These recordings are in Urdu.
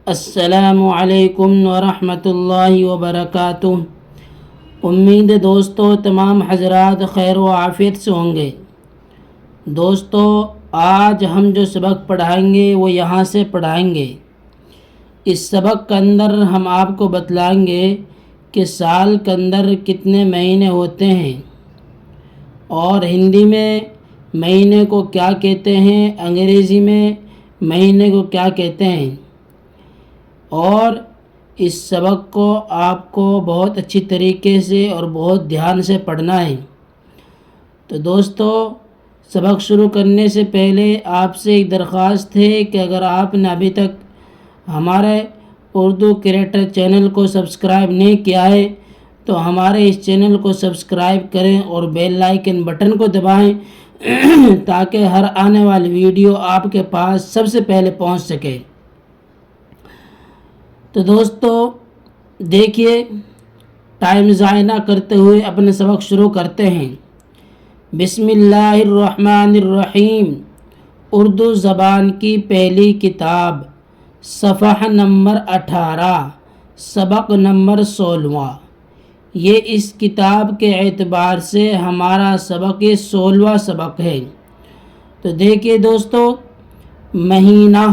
السلام علیکم ورحمۃ اللہ وبرکاتہ۔ امید ہے دوستو تمام حضرات خیر و عافیت سے ہوں گے۔ دوستو آج ہم جو سبق پڑھائیں گے وہ یہاں سے پڑھائیں گے۔ اس سبق کے اندر ہم آپ کو بتلائیں گے کہ سال کے اندر کتنے مہینے ہوتے ہیں، اور ہندی میں مہینے کو کیا کہتے ہیں، انگریزی میں مہینے کو کیا کہتے ہیں، اور اس سبق کو آپ کو بہت اچھی طریقے سے اور بہت دھیان سے پڑھنا ہے۔ تو دوستو سبق شروع کرنے سے پہلے آپ سے ایک درخواست ہے کہ اگر آپ نے ابھی تک ہمارے اردو کریٹر چینل کو سبسکرائب نہیں کیا ہے تو ہمارے اس چینل کو سبسکرائب کریں اور بیل آئیکن بٹن کو دبائیں تاکہ ہر آنے والی ویڈیو آپ کے پاس سب سے پہلے پہنچ سکے۔ تو دوستو دیکھیے، ٹائم ضائع نہ کرتے ہوئے اپنے سبق شروع کرتے ہیں۔ بسم اللہ الرحمن الرحیم۔ اردو زبان کی پہلی کتاب، صفحہ نمبر 18، سبق نمبر 16۔ یہ اس کتاب کے اعتبار سے ہمارا سبق 16واں سبق ہے۔ تو دیکھیے دوستو، مہینہ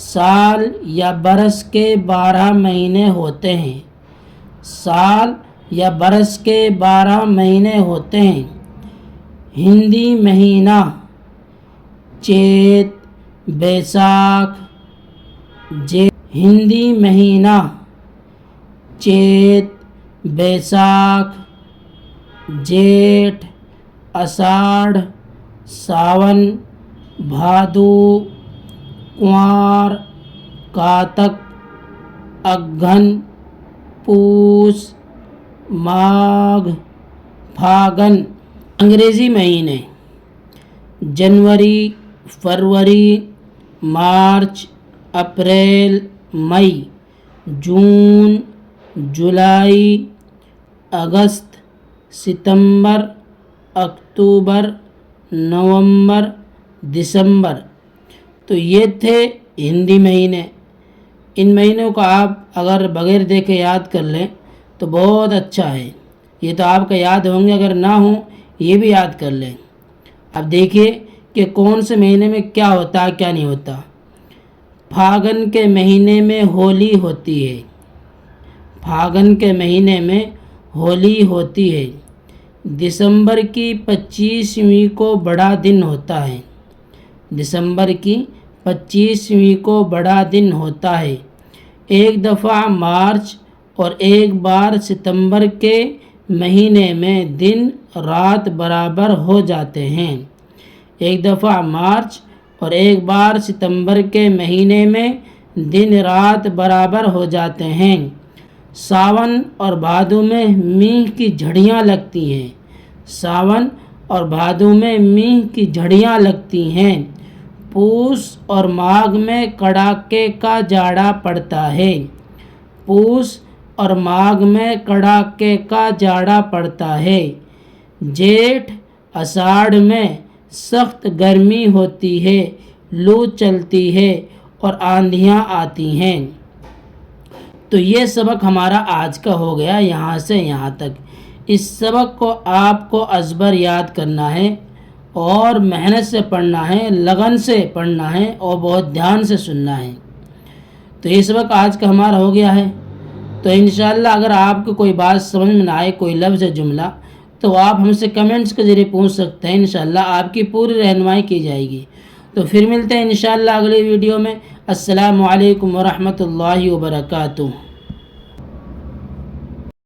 سال یا برس کے 12 مہینے ہوتے ہیں۔ سال یا برس کے 12 مہینے ہوتے ہیں۔ ہندی مہینہ چیت، بیساکھ، ہندی مہینہ چیت، بیساکھ، جیٹھ، اساڑھ، ساون، بھادو، کنوار، کاتک، اگہن، پوس، ماگھ، پھاگن۔ انگریزی مہینے جنوری، فروری، مارچ، اپریل، مئی، جون، جولائی، اگست، ستمبر، اکتوبر، نومبر، دسمبر۔ تو یہ تھے ہندی مہینے۔ ان مہینوں کو آپ اگر بغیر دیکھے یاد کر لیں تو بہت اچھا ہے۔ یہ تو آپ کا یاد ہوں گے، اگر نہ ہوں یہ بھی یاد کر لیں۔ اب دیکھیے کہ کون سے مہینے میں کیا ہوتا ہے کیا نہیں ہوتا۔ پھاگن کے مہینے میں ہولی ہوتی ہے۔ پھاگن کے مہینے میں ہولی ہوتی ہے۔ دسمبر کی 25ویں کو بڑا دن ہوتا ہے۔ دسمبر کی 25ویں کو بڑا دن ہوتا ہے۔ ایک دفعہ مارچ اور ایک بار ستمبر کے مہینے میں دن رات برابر ہو جاتے ہیں۔ ایک دفعہ مارچ اور ایک بار ستمبر کے مہینے میں دن رات برابر ہو جاتے ہیں۔ ساون اور بھادو میں میگھ کی جھڑیاں لگتی ہیں۔ ساون اور بھادو میں میگھ کی جھڑیاں لگتی ہیں۔ پوس اور ماگھ میں کڑاکے کا جاڑا پڑتا ہے۔ پوس اور ماگھ میں کڑاکے کا جاڑا پڑتا ہے۔ جیٹھ اساڑھ میں سخت گرمی ہوتی ہے، لو چلتی ہے اور آندھیاں آتی ہیں۔ تو یہ سبق ہمارا آج کا ہو گیا یہاں سے یہاں تک۔ اس سبق کو آپ کو ازبر یاد کرنا ہے اور محنت سے پڑھنا ہے، لگن سے پڑھنا ہے اور بہت دھیان سے سننا ہے۔ تو یہ سبق آج کا ہمارا ہو گیا ہے۔ تو انشاءاللہ اگر آپ کو کوئی بات سمجھ میں نہ آئے، کوئی لفظ جملہ، تو آپ ہم سے کمنٹس کے ذریعے پوچھ سکتے ہیں۔ انشاءاللہ آپ کی پوری رہنمائی کی جائے گی۔ تو پھر ملتے ہیں انشاءاللہ اگلی ویڈیو میں۔ السلام علیکم ورحمۃ اللہ وبرکاتہ۔